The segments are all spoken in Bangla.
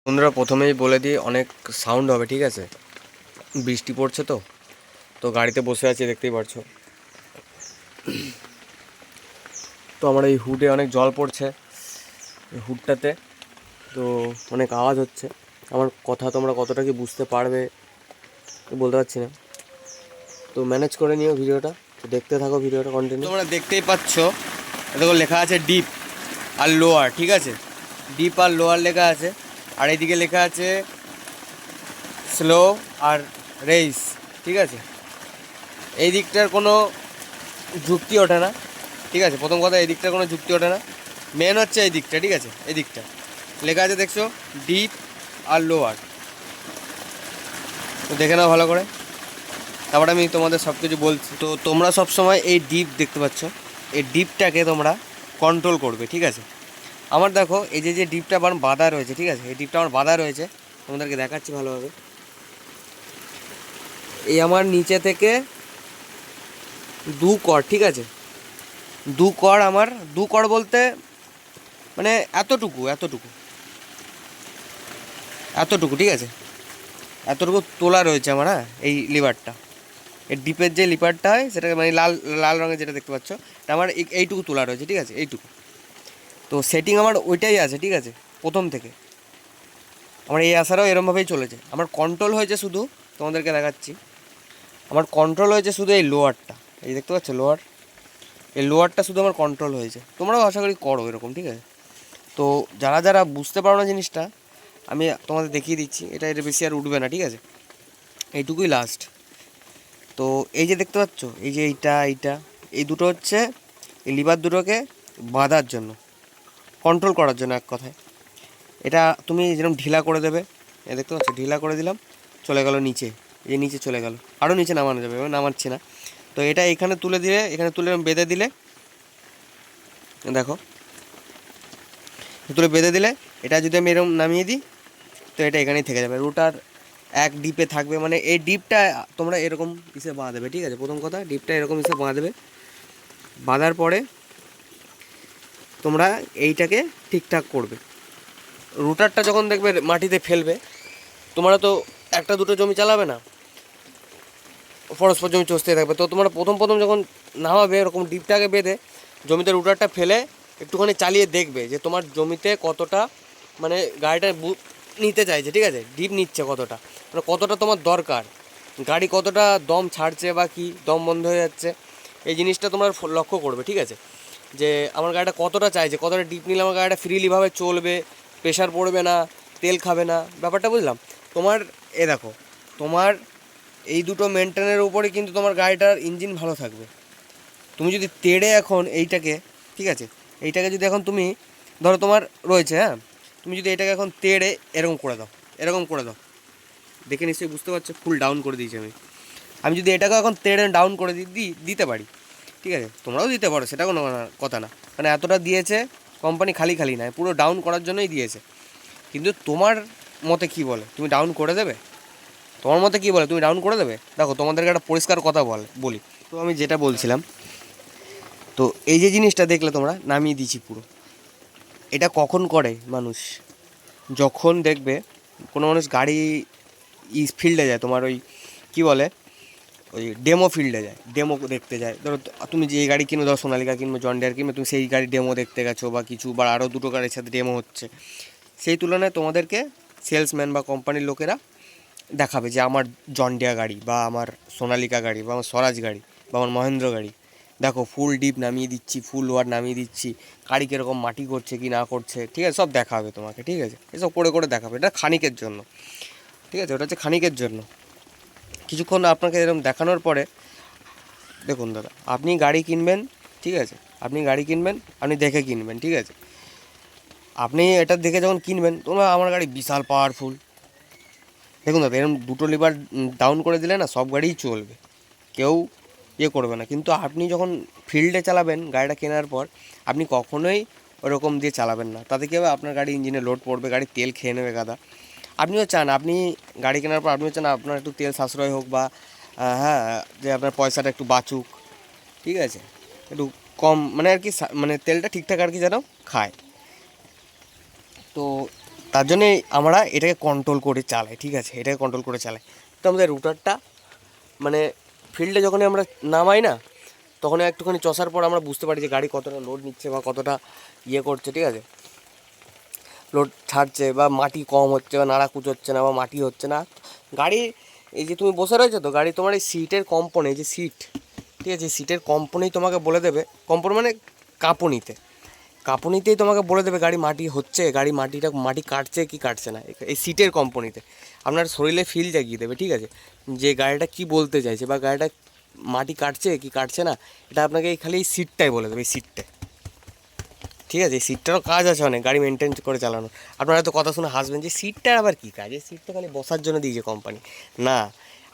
বন্ধুরা প্রথমেই বলে দিই অনেক সাউন্ড হবে, ঠিক আছে? বৃষ্টি পড়ছে তো তো গাড়িতে বসে আছি, দেখতেই পারছো। তো আমার এই হুডে অনেক জল পড়ছে, এই হুডটাতে। তো অনেক আওয়াজ হচ্ছে। আমার কথা তোমরা কতটা কি বুঝতে পারবে বলতে পারছি না। তো ম্যানেজ করে নিও ভিডিওটা, তো দেখতে থাকো ভিডিওটা কন্টিনিউ। তোমরা দেখতেই পাচ্ছ, দেখো লেখা আছে ডিপ আর লোয়ার, ঠিক আছে? ডিপ আর লোয়ার লেখা আছে। আর এইদিকে লেখা আছে স্লো আর রেস, ঠিক আছে? এই দিকটার কোনো যুক্তি ওঠে না, ঠিক আছে? প্রথম কথা, এই দিকটার কোনো যুক্তি ওঠে না। মেন হচ্ছে এই দিকটা, ঠিক আছে? এই দিকটা লেখা আছে, দেখছো? ডিপ আর লোয়ার। তো দেখে নাও ভালো করে, তারপরে আমি তোমাদের সব কিছু বলছি। তো তোমরা সবসময় এই ডিপ দেখতে পাচ্ছ, এই ডিপটাকে তোমরা কন্ট্রোল করবে, ঠিক আছে? আমার দেখো এই যে ডিপটা আমার বাঁধা রয়েছে, ঠিক আছে? এই ডিপটা আমার বাঁধা রয়েছে, তোমাদেরকে দেখাচ্ছি ভালোভাবে। এই আমার নিচে থেকে দু কর, ঠিক আছে? দু কর, আমার দু কর বলতে মানে এতটুকু এতটুকু এতটুকু, ঠিক আছে? এতটুকু তোলা রয়েছে আমার, হ্যাঁ, এই লিভারটা। এই ডিপের যে লিভারটা হয় সেটা মানে লাল লাল রঙের যেটা দেখতে পাচ্ছ, এটা আমার এইটুকু তোলা রয়েছে, ঠিক আছে? এইটুকু। তো সেটিং আমার ওইটাই আছে, ঠিক আছে? প্রথম থেকে আমার এই আসারও এরমভাবেই চলেছে। আমার কন্ট্রোল হয়েছে শুধু, তোমাদেরকে দেখাচ্ছি, আমার কন্ট্রোল হয়েছে শুধু এই লোয়ারটা। এই দেখতে পাচ্ছ লোয়ার, এই লোয়ারটা শুধু আমার কন্ট্রোল হয়েছে। তোমরাও আশা করি করো এরকম, ঠিক আছে? তো যারা যারা বুঝতে পারো না জিনিসটা, আমি তোমাদের দেখিয়ে দিচ্ছি। এটা এর বেশি আর উঠবে না, ঠিক আছে? এইটুকুই লাস্ট। তো এই যে দেখতে পাচ্ছ, এই যে এইটা এই দুটো হচ্ছে এই লিভার দুটোকে বাঁধার জন্য, কন্ট্রোল করার জন্য, এক কথায়। এটা তুমি যেরকম ঢিলা করে দেবে, এ দেখতে পাচ্ছ ঢিলা করে দিলাম, চলে গেল নিচে। এই যে নিচে চলে গেল, আরও নিচে নামানো যাবে, এবার নামাচ্ছি না। তো এটা এখানে তুলে দিলে, এখানে তুলে বেঁধে দিলে, দেখো তুলে বেঁধে দিলে, এটা যদি আমি এরকম নামিয়ে দিই, তো এটা এখানেই থেকে যাবে। রুটার এক ডিপে থাকবে, মানে এই ডিপটা তোমরা এরকম হিসেবে বাঁধবে, ঠিক আছে? প্রথম কথা, ডিপটা এরকম হিসেবে বাঁধবে। বাঁধার পরে তোমরা এইটাকে ঠিকঠাক করবে। রুটারটা যখন দেখবে মাটিতে ফেলবে, তোমরা তো একটা দুটো জমি চালাবে না, পরস্পর জমি চষতে থাকবে। তো তোমরা প্রথম প্রথম যখন নামাবে, এরকম ডিপটাকে বেঁধে জমিতে রুটারটা ফেলে একটুখানি চালিয়ে দেখবে যে তোমার জমিতে কতটা মানে গাড়িটা নিতে চাইছে, ঠিক আছে? ডিপ নিচ্ছে কতটা, মানে কতটা তোমার দরকার, গাড়ি কতটা দম ছাড়ছে বা কি দম বন্ধ হয়ে যাচ্ছে, এই জিনিসটা তোমরা লক্ষ্য করবে, ঠিক আছে? যে আমার গাড়িটা কতটা চাইছে, কতটা ডিপ নিলে আমার গাড়িটা ফ্রিলিভাবে চলবে, প্রেশার পড়বে না, তেল খাবে না, ব্যাপারটা বুঝলাম? তোমার দেখো, তোমার এই দুটো মেনটেনের উপরে কিন্তু তোমার গাড়িটার ইঞ্জিন ভালো থাকবে। তুমি যদি তেড়ে এখন এইটাকে, ঠিক আছে, এইটাকে যদি এখন তুমি ধরো তোমার রয়েছে, হ্যাঁ, তুমি যদি এটাকে এখন তেড়ে এরকম করে দাও, এরকম করে দাও, দেখে নিশ্চয়ই বুঝতে পারছো, ফুল ডাউন করে দিয়েছি আমি। আমি যদি এটাকে এখন তেড়ে ডাউন করে দিতে পারি, ঠিক আছে? তোমরাও দিতে পারো, সেটা কোনো কথা না। মানে এতটা দিয়েছে কোম্পানি, খালি খালি নয়, পুরো ডাউন করার জন্যই দিয়েছে। কিন্তু তোমার মতে কি বলে, তুমি ডাউন করে দেবে? তোমার মতে কী বলে, তুমি ডাউন করে দেবে? দেখো তোমাদেরকে একটা পরিষ্কার কথা বলি। তো আমি যেটা বলছিলাম, তো এই যে জিনিসটা দেখলে তোমরা নামিয়ে দিয়েছি পুরো। এটা কখন করে মানুষ? যখন দেখবে কোনো মানুষ গাড়ি ফিল্ডে যায়, তোমার ওই কী বলে, ওই ডেমো ফিল্ডে যায়, ডেমো দেখতে যায়। ধরো তুমি যে গাড়ি কিনো, ধরো সোনালিকা কিনবে, জন ডিয়ার কিনবে, তুমি সেই গাড়ি ডেমো দেখতে গেছো বা কিছু, বা আরও দুটো গাড়ির সাথে ডেমো হচ্ছে, সেই তুলনায় তোমাদেরকে সেলসম্যান বা কোম্পানির লোকেরা দেখাবে যে আমার জন ডিয়ার গাড়ি বা আমার সোনালিকা গাড়ি বা আমার স্বরাজ গাড়ি বা আমার মহেন্দ্র গাড়ি, দেখো ফুল ডিপ নামিয়ে দিচ্ছি, ফুল ওয়ার নামিয়ে দিচ্ছি, গাড়ি কীরকম মাটি করছে কি না করছে, ঠিক আছে? সব দেখাবে তোমাকে, ঠিক আছে? এসব করে করে দেখাবে। এটা ক্ষণিকের জন্য, ঠিক আছে? ওটা হচ্ছে ক্ষণিকের জন্য। কিছুক্ষণ আপনাকে এরকম দেখানোর পরে, দেখুন দাদা, আপনি গাড়ি কিনবেন, ঠিক আছে? আপনি গাড়ি কিনবেন, আপনি দেখে কিনবেন, ঠিক আছে? আপনি এটা দেখে যখন কিনবেন, তোমরা আমার গাড়ি বিশাল পাওয়ারফুল, দেখুন দাদা, এরকম দুটো লিভার ডাউন করে দিলে না সব গাড়িই চলবে, কেউ করবে না। কিন্তু আপনি যখন ফিল্ডে চালাবেন গাড়িটা কেনার পর, আপনি কখনোই ওরকম দিয়ে চালাবেন না। তাতে কী হবে, আপনার গাড়ি ইঞ্জিনে লোড পড়বে, গাড়ি তেল খেয়ে নেবে গাদা। আপনিও চান, আপনি গাড়ি কেনার পর আপনিও চান আপনার একটু তেল সাশ্রয় হোক, বা হ্যাঁ, যে আপনার পয়সাটা একটু বাঁচুক, ঠিক আছে? একটু কম মানে আর কি, মানে তেলটা ঠিকঠাক আর কি যেন খায়। তো তার জন্যে আমরা এটাকে কন্ট্রোল করে চালাই, ঠিক আছে, এটাকে কন্ট্রোল করে চালাই। তো আমাদের রুটারটা মানে ফিল্ডে যখনই আমরা নামাই না, তখন একটুখানি চষার পর আমরা বুঝতে পারি যে গাড়ি কতটা লোড নিচ্ছে বা কতটা ইয়ে করছে, ঠিক আছে, লোড ছাড়ছে বা মাটি কম হচ্ছে বা নাড়া কুচোচ্ছে না বা মাটি হচ্ছে না গাড়ি। এই যে তুমি বসে রয়েছো তো গাড়ি, তোমার এই সিটের কম্পনে, এই যে সিট, ঠিক আছে, সিটের কম্পনেই তোমাকে বলে দেবে, কম্পন মানে কাঁপুনিতে, কাঁপুনিতেই তোমাকে বলে দেবে গাড়ি মাটি হচ্ছে, গাড়ি মাটি কাটছে কি কাটছে না, এই সিটের কম্পনিতে আপনার শরীরে ফিল জাগিয়ে দেবে, ঠিক আছে, যে গাড়িটা কি বলতে চাইছে বা গাড়িটা মাটি কাটছে কি কাটছে না, এটা আপনাকে খালি এই সিটটাই বলে দেবে, এই সিটটা, ঠিক আছে। এই সিটটারও কাজ আছে অনেক গাড়ি মেনটেন করে চালানো। আপনারা তো কথা শুনে হাসবেন যে সিটটার আবার কী কাজ, এই সিট তো খালি বসার জন্য দিয়েছে কোম্পানি। না,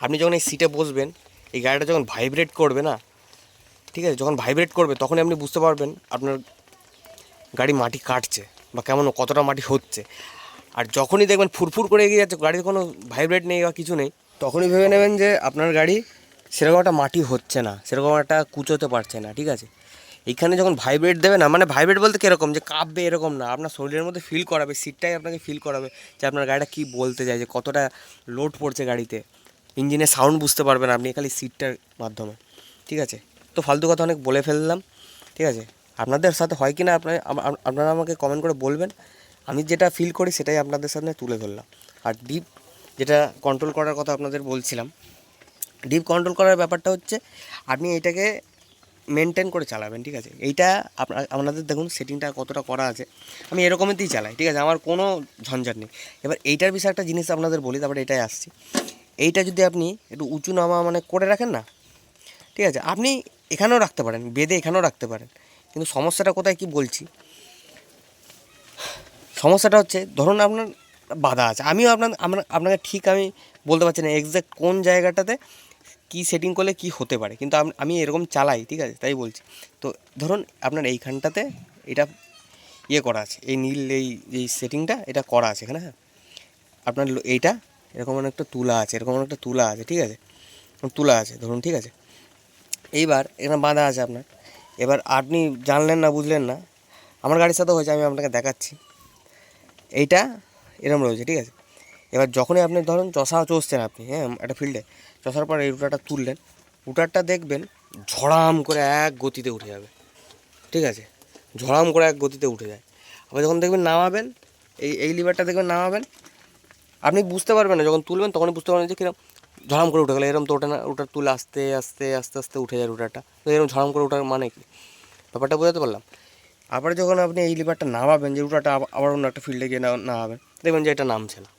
আপনি যখন এই সিটে বসবেন, এই গাড়িটা যখন ভাইব্রেট করবে না, ঠিক আছে, যখন ভাইব্রেট করবে তখনই আপনি বুঝতে পারবেন আপনার গাড়ি মাটি কাটছে বা কেমন কতটা মাটি হচ্ছে। আর যখনই দেখবেন ফুরফুর করে এগিয়ে যাচ্ছে, গাড়ির কোনো ভাইব্রেট নেই বা কিছু নেই, তখনই ভেবে নেবেন যে আপনার গাড়ি সেরকম একটা মাটি হচ্ছে না, সেরকম একটা কুচোতে পারছে না, ঠিক আছে। এইখানে যখন ভাইব্রেট দেবে না, মানে ভাইব্রেট বলতে কীরকম, যে কাঁপবে এরকম না, আপনার শরীরের মধ্যে ফিল করাবে, সিটটাই আপনাকে ফিল করাবে যে আপনার গাড়িটা কী বলতে চাই, যে কতটা লোড পড়ছে গাড়িতে। ইঞ্জিনের সাউন্ড বুঝতে পারবেন আপনি খালি সিটটার মাধ্যমে, ঠিক আছে। তো ফালতু কথা অনেক বলে ফেললাম, ঠিক আছে। আপনাদের সাথে হয় কি না আপনারা আমাকে কমেন্ট করে বলবেন। আমি যেটা ফিল করি সেটাই আপনাদের সামনে তুলে ধরলাম। আর ডিপ যেটা কন্ট্রোল করার কথা আপনাদের বলছিলাম, ডিপ কন্ট্রোল করার ব্যাপারটা হচ্ছে আপনি এটাকে মেনটেন করে চালাবেন, ঠিক আছে। এইটা আপনাদের দেখুন সেটিংটা কতটা করা আছে, আমি এরকমইতেই চালাই, ঠিক আছে, আমার কোনো ঝঞ্ঝাট নেই। এবার এইটার বিষয়ে একটা জিনিস আপনাদের বলি, তারপরে এটাই আসছি। এইটা যদি আপনি একটু উঁচু নামা মানে করে রাখেন না, ঠিক আছে, আপনি এখানেও রাখতে পারেন, বেঁধে এখানেও রাখতে পারেন, কিন্তু সমস্যাটা কোথায় কি বলছি, সমস্যাটা হচ্ছে ধরুন আপনার বাধা আছে, আমিও আপনাকে ঠিক আমি বলতে পারছি না এক্স্যাক্ট কোন জায়গাটাতে কী সেটিং করলে কী হতে পারে, কিন্তু আমি এরকম চালাই, ঠিক আছে, তাই বলছি। তো ধরুন আপনার এইখানটাতে এটা ইয়ে করা আছে, এই নীল এই সেটিংটা এটা করা আছে এখানে, হ্যাঁ, আপনার এইটা এরকম অনেকটা তুলা আছে, এরকম অনেকটা তুলা আছে, ঠিক আছে, তুলা আছে ধরুন, ঠিক আছে। এইবার এখানে বাঁধা আছে আপনার, এবার আপনি জানলেন না বুঝলেন না, আমার গাড়ির সাথে হয়েছে, আমি আপনাকে দেখাচ্ছি। এইটা এরকম রয়েছে, ঠিক আছে। এবার যখনই আপনি ধরুন চষছেন আপনি, হ্যাঁ, একটা ফিল্ডে চষার পর এই রুটারটা তুললেন, রুটারটা দেখবেন ঝড়াম করে এক গতিতে উঠে যাবে, ঠিক আছে, ঝড়াম করে এক গতিতে উঠে যায়। আবার যখন দেখবেন নামাবেন, এই লিভারটা দেখবেন নামাবেন, আপনি বুঝতে পারবেন না, যখন তুলবেন তখনই বুঝতে পারবেন যে কিরকম ঝড়াম করে উঠে গেলো, এরকম তো ওঠে না, রুটার তুলে আস্তে আস্তে আস্তে আস্তে উঠে যায় রুটারটা, তো এরকম ঝড়াম করে ওঠার মানে কি, ব্যাপারটা বোঝাতে পারলাম। আবার যখন আপনি এই লিভারটা নামাবেন, যে রুটারটা আবার অন্য একটা ফিল্ডে গিয়ে নামাবেন, দেখবেন যে এটা নামছে না,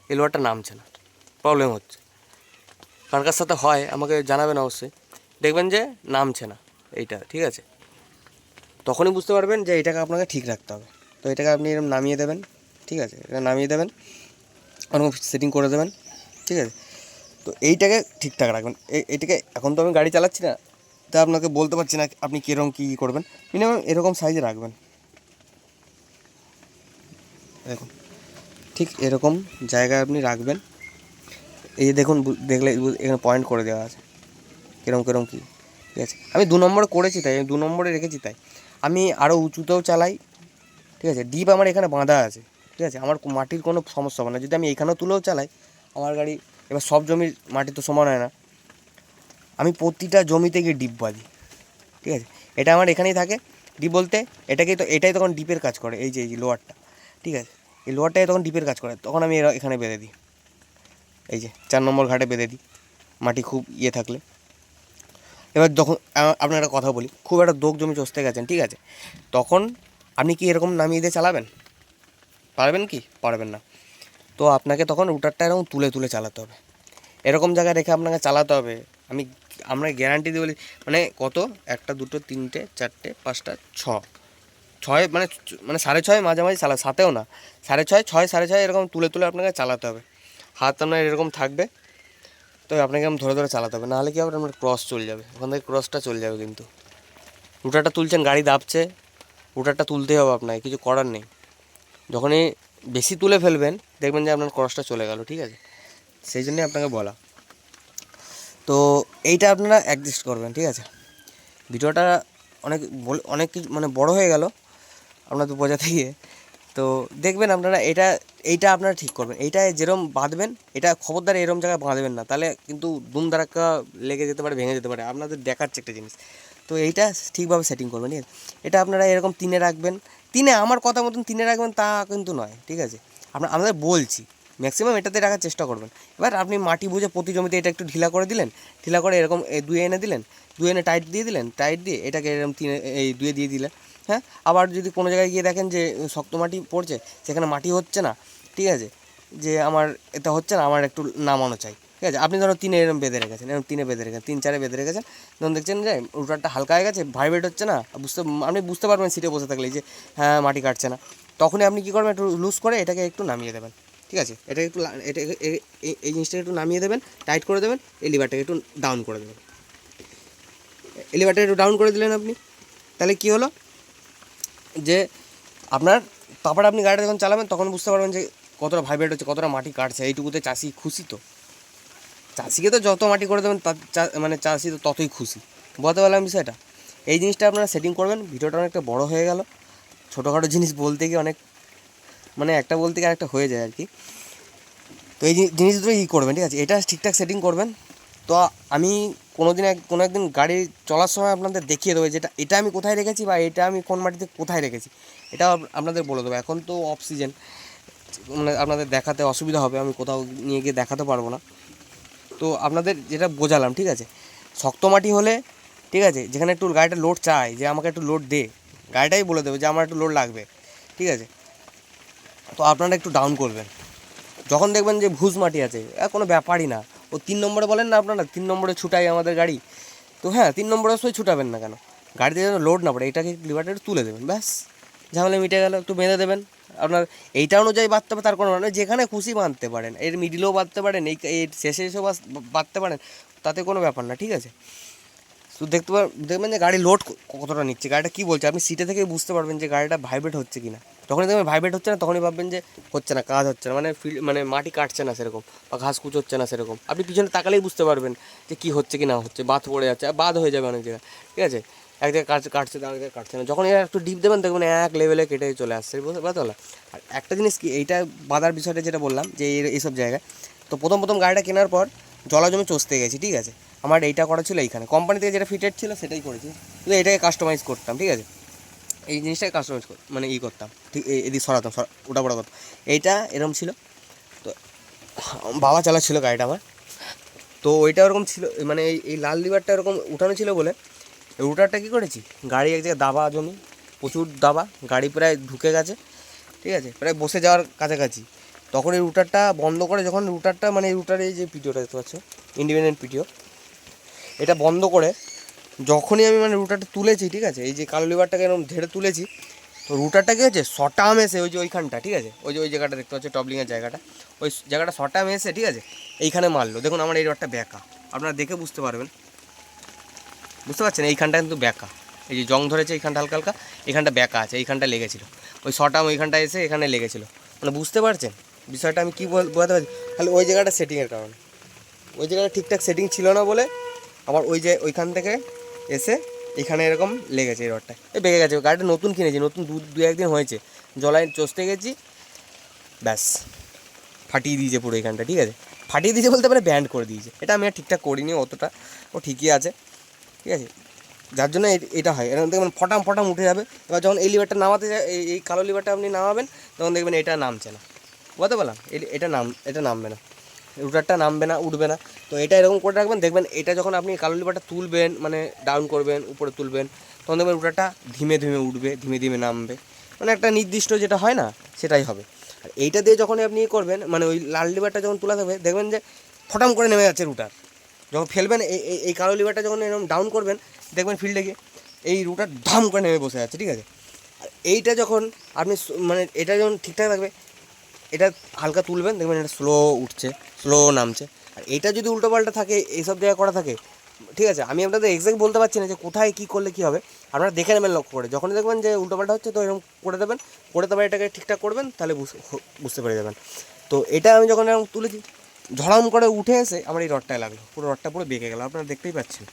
এই লিভারটা নামছে না, প্রবলেম হচ্ছে। কার কার সাথে হয় আমাকে জানাবেন অবশ্যই, দেখবেন যে নামছে না এইটা, ঠিক আছে। তখনই বুঝতে পারবেন যে এটাকে আপনাকে ঠিক রাখতে হবে। তো এটাকে আপনি এরকম নামিয়ে দেবেন, ঠিক আছে, এটা নামিয়ে দেবেন, ওরকম সেটিং করে দেবেন, ঠিক আছে। তো এইটাকে ঠিকঠাক রাখবেন। এইটাকে এখন তো আমি গাড়ি চালাচ্ছি না, তা আপনাকে বলতে পারছি না আপনি কীরকম কী করবেন, মিনিমাম এরকম সাইজে রাখবেন, দেখুন ঠিক এরকম জায়গায় আপনি রাখবেন। এই যে দেখুন, দেখলে এখানে পয়েন্ট করে দেওয়া আছে কীরকম কীরকম কী, ঠিক আছে। আমি 2 নম্বরে করেছি, তাই আমি 2 নম্বরে রেখেছি, তাই আমি আরও উঁচুতেও চালাই, ঠিক আছে। ডিপ আমার এখানে বাঁধা আছে, ঠিক আছে, আমার মাটির কোনো সমস্যা হবে না। যদি আমি এখানেও তুলেও চালাই আমার গাড়ি, এবার সব জমির মাটি তো সমান হয় না, আমি প্রতিটা জমিতে গিয়ে ডিপ বাঁধি, ঠিক আছে। এটা আমার এখানেই থাকে ডিপ বলতে, এটাই তখন ডিপের কাজ করে, এই যে লোয়ারটা, ঠিক আছে, এই লোয়ারটাই তখন ডিপের কাজ করে, তখন আমি এখানে বেঁধে দিই, এই যে 4 নম্বর ঘাটে বেঁধে দিই, মাটি খুব ইয়ে থাকলে। এবার যখন আপনার একটা কথা বলি, খুব একটা দোগ জমি চষতে গেছেন, ঠিক আছে, তখন আপনি কি এরকম নামিয়ে দিয়ে চালাবেন? পারবেন কি? পারবেন না। তো আপনাকে তখন রুটারটা এরকম তুলে তুলে চালাতে হবে, এরকম জায়গায় রেখে আপনাকে চালাতে হবে। আমরা গ্যারান্টি দিয়ে বলি, মানে কত, 1 2 3 4 5 6 মানে 6.5 মাঝামাঝি 7ও না, 6.5 6.5 এরকম তুলে তুলে আপনাকে চালাতে হবে। হাত আপনার এরকম থাকবে, তো আপনাকে এরকম ধরে ধরে চালাতে হবে, নাহলে কি হবে, আপনার ক্রস চলে যাবে, ওখান থেকে ক্রসটা চলে যাবে। কিন্তু রুটারটা তুলছেন, গাড়ি দাবছে, রুটারটা তুলতেই হবে আপনাকে, কিছু করার নেই। যখনই বেশি তুলে ফেলবেন দেখবেন যে আপনার ক্রসটা চলে গেল, ঠিক আছে, সেই জন্যই আপনাকে বলা। তো এইটা আপনারা অ্যাডজাস্ট করবেন, ঠিক আছে। ভিডিওটা অনেক কিছু মানে বড় হয়ে গেল আপনাদের বোঝাতে গিয়ে, তো দেখবেন আপনারা এইটা আপনারা ঠিক করবেন, এইটা যেরকম বাঁধবেন, এটা খবরদার এরম জায়গায় বাঁধবেন না, তাহলে কিন্তু দুম দারাক্কা লেগে যেতে পারে, ভেঙে যেতে পারে। আপনাদের দেখাচ্ছে একটা জিনিস, তো এইটা ঠিকভাবে সেটিং করবেন, ঠিক আছে। এটা আপনারা এরকম 3-এ রাখবেন। 3-এ আমার কথা মতন 3-এ রাখবেন তা কিন্তু নয়, ঠিক আছে। আপনাদের বলছি ম্যাক্সিমাম এটাতে রাখার চেষ্টা করবেন। এবার আপনি মাটি বুঝে প্রতি জমিতে এটা একটু ঢিলা করে দিলেন, ঢিলা করে এরকম 2-এ এনে দিলেন, 2-এ এনে টাইট দিয়ে দিলেন, টাইট দিয়ে এটাকে এরকম 3-এ এই 2-এ দিয়ে দিলেন। হ্যাঁ, আবার যদি কোনো জায়গায় গিয়ে দেখেন যে শক্ত মাটি পড়ছে, সেখানে মাটি হচ্ছে না, ঠিক আছে, যে আমার এটা হচ্ছে না, আমার একটু নামানো চাই, ঠিক আছে। আপনি ধরো 3-এ এরকম বেঁধে রেখেছেন, এরকম 3-এ বেঁধে রেখেছেন, 3-4-এ বেঁধে রেখেছেন, তখন দেখছেন যে রুটারটা হালকা হয়ে গেছে, ভাইব্রেট হচ্ছে না, আপনি বুঝতে পারবেন সিটে বসে থাকলে যে হ্যাঁ মাটি কাটছে না। তখনই আপনি কী করবেন, একটু লুজ করে এটাকে একটু নামিয়ে দেবেন, ঠিক আছে। এটাকে একটু এই জিনিসটাকে একটু নামিয়ে দেবেন, টাইট করে দেবেন, এই লিভারটাকে একটু ডাউন করে দেবেন। এই লিভারটাকে একটু ডাউন করে দিলেন আপনি, তাহলে কী হলো যে আপনার তারপরে আপনি গাড়িটা যখন চালাবেন তখন বুঝতে পারবেন যে কতটা ভাইব্রেট হচ্ছে, কতটা মাটি কাটছে। এইটুকুতে চাষি খুশি তো। চাষিকে তো যত মাটি করে দেবেন মানে চাষি তো ততই খুশি। বলতে পারলাম বিষয়টা। এই জিনিসটা আপনারা সেটিং করবেন। ভিডিওটা অনেকটা বড় হয়ে গেল, ছোটোখাটো জিনিস বলতে গিয়ে অনেক মানে একটা বলতে গিয়ে আরেকটা হয়ে যায় আর কি। তো এই জিনিস দুটো করবেন, ঠিক আছে। এটা ঠিকঠাক সেটিং করবেন। তো আমি কোনো একদিন গাড়ি চলার সময় আপনাদের দেখিয়ে দেবো যেটা এটা আমি কোথায় রেখেছি বা এটা আমি কোন মাটিতে কোথায় রেখেছি, এটা আপনাদের বলে দেবো। এখন তো অফ সিজন, মানে আপনাদের দেখাতে অসুবিধা হবে, আমি কোথাও নিয়ে গিয়ে দেখাতে পারবো না। তো আপনাদের যেটা বোঝালাম, ঠিক আছে। শক্ত মাটি হলে, ঠিক আছে, যেখানে একটু গাড়িটা লোড চায় যে আমাকে একটু লোড দে, গাড়িটাই বলে দেবে যে আমার একটু লোড লাগবে, ঠিক আছে। তো আপনারা একটু ডাউন করবেন। যখন দেখবেন যে ভুজ মাটি আছে, কোনো ব্যাপারই না, ও 3 নম্বরে বলেন না আপনারা, 3 নম্বরে ছুটাই আমাদের গাড়ি, তো হ্যাঁ 3 নম্বরে অবশ্যই ছুটাবেন না কেন, গাড়িতে যেন লোড না পড়ে, এটাকে লিভারটা একটু তুলে দেবেন, ব্যাস ঝামেলা মিটে গেল। একটু বেঁধে দেবেন, আপনার এইটা অনুযায়ী বাঁধতে হবে তার কোনো মানে, যেখানে খুশি বাঁধতে পারেন, এর মিডিলেও বাঁধতে পারেন, এই শেষে এসেও বাঁধতে পারেন, তাতে কোনো ব্যাপার না, ঠিক আছে। তো দেখবেন যে গাড়ি লোড কতটা নিচ্ছে, গাড়িটা কী বলছে, আপনি সিটে থেকে বুঝতে পারবেন যে গাড়িটা ভাইব্রেট হচ্ছে কি না। যখনই দেখবেন ভাইব্রেট হচ্ছে না, তখনই ভাববেন যে হচ্ছে না, কাজ হচ্ছে না, মানে মাটি কাটছে না সেরকম, বা ঘাস কুচ হচ্ছে না সেরকম। আপনি পিছনে তাকালেই বুঝতে পারবেন যে কী হচ্ছে কি না হচ্ছে, বাদ পড়ে যাচ্ছে, বাদ হয়ে যাবে অনেক জায়গায়, ঠিক আছে। এক জায়গায় কাটছে, আর জায়গায় কাটছে না। যখন এরা একটু ডিপ দেবেন দেখবেন এক লেভেলে কেটে চলে আসছে, বুঝতে পারলা। আর একটা জিনিস কি, এইটা বাঁধার বিষয়টা যেটা বললাম যে এইসব জায়গায়, তো প্রথম গাড়িটা কেনার পর জলা জমি চষতে গেছি, ঠিক আছে। আমার এইটা করা ছিল এইখানে, কোম্পানি থেকে যেটা ফিটেড ছিল সেটাই করেছি, কিন্তু এটাকে কাস্টমাইজ করতাম, ঠিক আছে। এই জিনিসটাকে কাস্টমাইজ মানে করতাম, ঠিক এদিকে সরাতাম, ওটা বড় কথা। এইটা এরকম ছিল, তো বাবা চালাচ্ছিল গাড়িটা আমার, তো ওইটা ওরকম ছিল, মানে এই লাল লিভারটা এরকম উঠানো ছিল বলে রুটারটা কী করেছি, গাড়ি এক জায়গায় দাবা জমি, প্রচুর দাবা, গাড়ি প্রায় ঢুকে গেছে, ঠিক আছে, প্রায় বসে যাওয়ার কাছাকাছি। তখন এই রুটারটা বন্ধ করে, যখন রুটারটা মানে এই রুটারে এই যে পিটিওটা দেখতে পাচ্ছ, ইন্ডিপেন্ডেন্ট পিটিও, এটা বন্ধ করে যখনই আমি মানে রুটারটা তুলেছি, ঠিক আছে, এই যে কালো লিভারটাকে এরকম ঝেড়ে তুলেছি, তো রুটারটা কী হয়েছে, শটাম এসে ওই যে ওইখানটা, ঠিক আছে, ওই জায়গাটা দেখতে পাচ্ছ টবলিংয়ের জায়গাটা, ওই জায়গাটা শটাম এসে, ঠিক আছে, এইখানে মারলো। দেখুন আমার এই রডটা ব্যাকা, আপনারা দেখে বুঝতে পারবেন, বুঝতে পারছেন, এইখানটা কিন্তু ব্যাকা, এই যে জং ধরেছে এইখানটা হালকা হালকা, এইখানটা ব্যাকা আছে, এইখানটা লেগেছিলো, ওই শটাম ওইখানটা এসে এখানে লেগেছিলো, মানে বুঝতে পারছেন বিষয়টা আমি কী বলতে পারছি। তাহলে ওই জায়গাটা সেটিংয়ের কারণে, ওই জায়গাটা ঠিকঠাক সেটিং ছিল না বলে আমার ওইখান থেকে এসে এখানে এরকম লেগেছে, এই রডটা বেঁকে গেছে। গাড়িটা নতুন কিনেছি, নতুন দু একদিন হয়েছে, জলায় চষতে গেছি, ব্যাস ফাটিয়ে দিয়েছে পুরো এখানটা, ঠিক আছে। ফাটিয়ে দিয়েছে বলতে পারে ব্যান্ড করে দিয়েছে, এটা আমি আর ঠিকঠাক করিনি অতটা, ও ঠিকই আছে, ঠিক আছে। যার জন্য এটা হয়, এরকম দেখবেন ফটাম উঠে যাবে। এবার যখন এই লিভারটা নামাতে যায়, এই কালো লিভারটা আপনি নামাবেন, তখন দেখবেন এটা নামছে না, বুঝতে পারলাম, এটা নামবে না, রুটারটা নামবে না, উঠবে না। তো এটা এরকম করে রাখবেন, দেখবেন এটা যখন আপনি কালো লিভারটা তুলবেন, মানে ডাউন করবেন, উপরে তুলবেন, তখন দেখবেন রুটারটা ধীমে উঠবে, ধীমে নামবে, মানে একটা নির্দিষ্ট যেটা হয় না সেটাই হবে। আর এইটা দিয়ে যখনই আপনি করবেন, মানে ওই লাল লিভারটা যখন তোলা থাকবে, দেখবেন যে ফটাম করে নেমে যাচ্ছে রুটার। যখন ফেলবেন এই কালো লিভারটা যখন এরকম ডাউন করবেন, দেখবেন ফিল্ডে গিয়ে এই রুটার ধাম করে নেমে বসে যাচ্ছে, ঠিক আছে। আর এইটা যখন আপনি মানে এটা যখন ঠিকঠাক থাকবে, এটা হালকা তুলবেন, দেখবেন এটা স্লো উঠছে, স্লো নামছে। আর এটা যদি উল্টোপাল্টা থাকে, এইসব জায়গায় করা থাকে, ঠিক আছে, আমি আপনাদের এক্সাক্ট বলতে পারছি না যে কোথায় কী করলে কী হবে, আপনারা দেখে নেবেন লক্ষ্য করে। যখনই দেখবেন যে উল্টোপাল্টা হচ্ছে, তো এরকম করে দেবেন, করে তারপরে এটাকে ঠিকঠাক করবেন, তাহলে বুঝতে পেরে যাবেন। তো এটা আমি যখন এরকম তুলেছি, ঝড়াম করে উঠে এসে আমার এই রডটায় লাগলো, পুরো রডটা পুরো বেঁকে গেল, আপনারা দেখতেই পাচ্ছেন,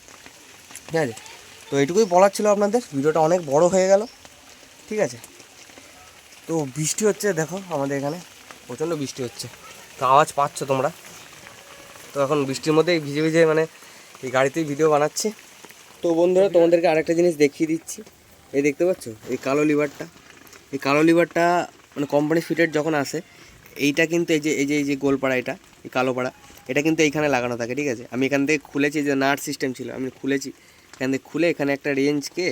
ঠিক আছে। তো এইটুকুই বলার ছিল আপনাদের, ভিডিওটা অনেক বড় হয়ে গেল, ঠিক আছে। তো বৃষ্টি হচ্ছে, দেখো আমাদের এখানে প্রচণ্ড বৃষ্টি হচ্ছে, তো আওয়াজ পাচ্ছ তোমরা। তো এখন বৃষ্টির মধ্যেই ভিজে ভিজে মানে এই গাড়িতেই ভিডিও বানাচ্ছি। তো বন্ধুরা তোমাদেরকে আরেকটা জিনিস দেখিয়ে দিচ্ছি, এই দেখতে পাচ্ছ এই কালো লিভারটা, এই কালো লিভারটা মানে কোম্পানি ফিটেড যখন আসে, এইটা কিন্তু এই যে গোলপাড়া, এটা এই কালো পাড়া, এটা কিন্তু এইখানে লাগানো থাকে, ঠিক আছে। আমি এখান থেকে খুলেছি, যে নাট সিস্টেম ছিল আমি খুলেছি, এখান থেকে খুলে এখানে একটা রেঞ্জকে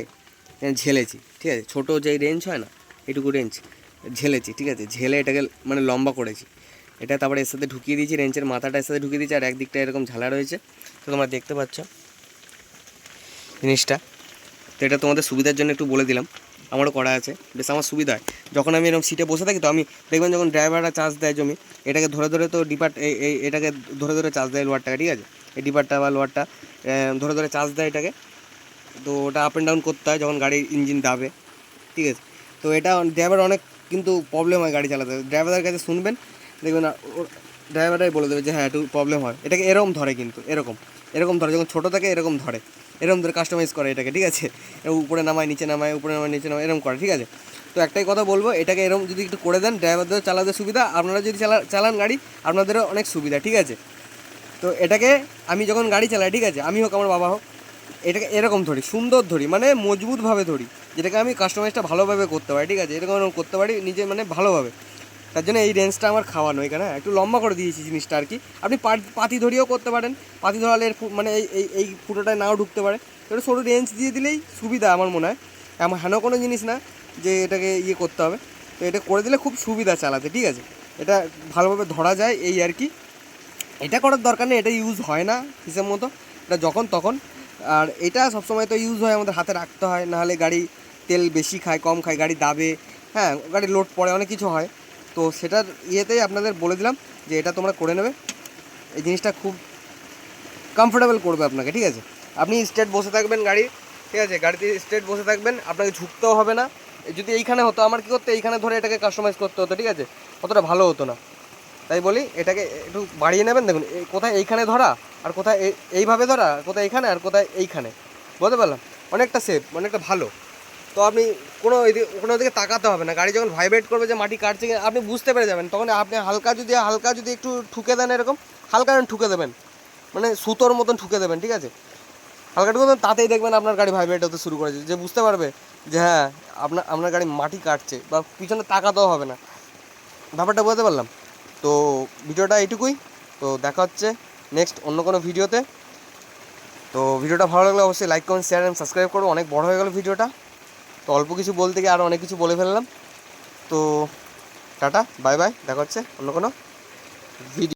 ঝেলেছি, ঠিক আছে। ছোটো যেই রেঞ্জ হয় না, এইটুকু রেঞ্জ ঝেলেছি, ঠিক আছে। ঝেলে এটাকে মানে লম্বা করেছি, এটা তারপরে এর সাথে ঢুকিয়ে দিয়েছি, রেঞ্চের মাথাটা এর সাথে ঢুকিয়ে দিয়েছি, আর একদিকটা এরকম ঝালা রয়েছে, তো তোমরা দেখতে পাচ্ছ জিনিসটা। তো এটা তোমাদের সুবিধার জন্য একটু বলে দিলাম, আমারও করা আছে, বেশ আমার সুবিধা হয়। যখন আমি এরকম সিটে বসে থাকি, তো আমি দেখবেন যখন ড্রাইভাররা চার্জ দেয় জমি, এটাকে ধরে ধরে তো এটাকে ধরে ধরে চার্জ দেয় লোয়ারটাকে, ঠিক আছে। এই ডিপারটা বা লোয়ারটা ধরে ধরে চার্জ দেয় এটাকে, তো ওটা আপ অ্যান্ড ডাউন করতে হয় যখন গাড়ির ইঞ্জিন দাবে, ঠিক আছে। তো এটা ড্রাইভার অনেক কিন্তু প্রবলেম হয় গাড়ি চালাতে, ড্রাইভারের কাছে শুনবেন, দেখবেন ড্রাইভারটাই বলে দেবে যে হ্যাঁ একটু প্রবলেম হয়। এটাকে এরকম ধরে, কিন্তু এরকম এরকম ধরে, যখন ছোটো থাকে এরকম ধরে, এরকম ধরে কাস্টমাইজ করে এটাকে, ঠিক আছে। উপরে নামায় নিচে নামায়, উপরে নামায় নিচে নামায়, এরকম করে, ঠিক আছে। তো একটাই কথা বলবো, এটাকে এরকম যদি একটু করে দেন, ড্রাইভারদেরও চালাতে সুবিধা, আপনারা যদি চালান গাড়ি আপনাদেরও অনেক সুবিধা, ঠিক আছে। তো এটাকে আমি যখন গাড়ি চালাই, ঠিক আছে, আমি হোক আমার বাবা হোক, এটাকে এরকম ধরি, সুন্দর ধরি, মানে মজবুতভাবে ধরি, যেটাকে আমি কাস্টমাইজটা ভালোভাবে করতে পারি, ঠিক আছে। এরকম করতে পারি নিজে মানে ভালোভাবে, তার জন্য এই রেঞ্জটা আমার খাওয়ানো এখানে একটু লম্বা করে দিয়েছি জিনিসটা আর কি। আপনি পাতি ধরিয়েও করতে পারেন, পাতি ধরালে এর মানে এই ফুটোটায় নাও ঢুকতে পারে, তো এটা সরু রেঞ্জ দিয়ে দিলেই সুবিধা আমার মনে হয়। এমন হেন কোনো জিনিস না যে এটাকে ইয়ে করতে হবে, তো এটা করে দিলে খুব সুবিধা চালাতে, ঠিক আছে। এটা ভালোভাবে ধরা যায় এই আর কি, এটা করার দরকার নেই, এটা ইউজ হয় না হিসেব মতো, এটা যখন তখন। আর এটা সবসময় তো ইউজ হয়, আমাদের হাতে রাখতে হয়, নাহলে গাড়ি তেল বেশি খায় কম খায়, গাড়ি দাবে, হ্যাঁ গাড়ি লোড পড়ে, অনেক কিছু হয়। তো সেটার ইয়েতেই আপনাদের বলে দিলাম যে এটা তোমরা করে নেবে, এই জিনিসটা খুব কমফোর্টেবল করবে আপনাকে, ঠিক আছে। আপনি স্ট্রেট বসে থাকবেন গাড়ি, ঠিক আছে, গাড়িতে স্ট্রেট বসে থাকবেন, আপনাকে ঝুঁকতেও হবে না। যদি এইখানে হতো, আমার কী করতে, এইখানে ধরে এটাকে কাস্টমাইজ করতে হতো, ঠিক আছে, অতটা ভালো হতো না। তাই বলি এটাকে একটু বাড়িয়ে নেবেন, দেখুন কোথায় এইখানে ধরা, আর কোথায় এইভাবে ধরা, কোথায় এইখানে, আর কোথায় এইখানে, বুঝতে পারলাম, অনেকটা সেফ, অনেকটা ভালো। তো আপনি কোনো দিকে তাকাতে হবে না, গাড়ি যখন ভাইব্রেট করবে যে মাটি কাটছে আপনি বুঝতে পেরে যাবেন, তখন আপনি হালকা যদি একটু ঠুকে দেন, এরকম হালকা ঠুকে দেবেন, মানে সুতোর মতন ঠুকে দেবেন, ঠিক আছে, হালকা ঠুকে দেবেন, তাতেই দেখবেন আপনার গাড়ি ভাইব্রেট হতে শুরু করেছে, যে বুঝতে পারবে যে হ্যাঁ আপনার গাড়ি মাটি কাটছে, বা পিছনে তাকাতেও হবে না, ব্যাপারটা বুঝতে পারলাম। তো ভিডিওটা এইটুকুই, তো দেখা হচ্ছে নেক্সট অন্য কোনো ভিডিওতে। তো ভিডিওটা ভালো লাগলে অবশ্যই like comment share and subscribe করো। অনেক বড় হয়ে গেল ভিডিওটা, তো অল্প কিছু বলতে গিয়ে আরও অনেক কিছু বলে ফেললাম। তো টাটা, বাই বাই, দেখা হচ্ছে অন্য কোনো ভিডিও।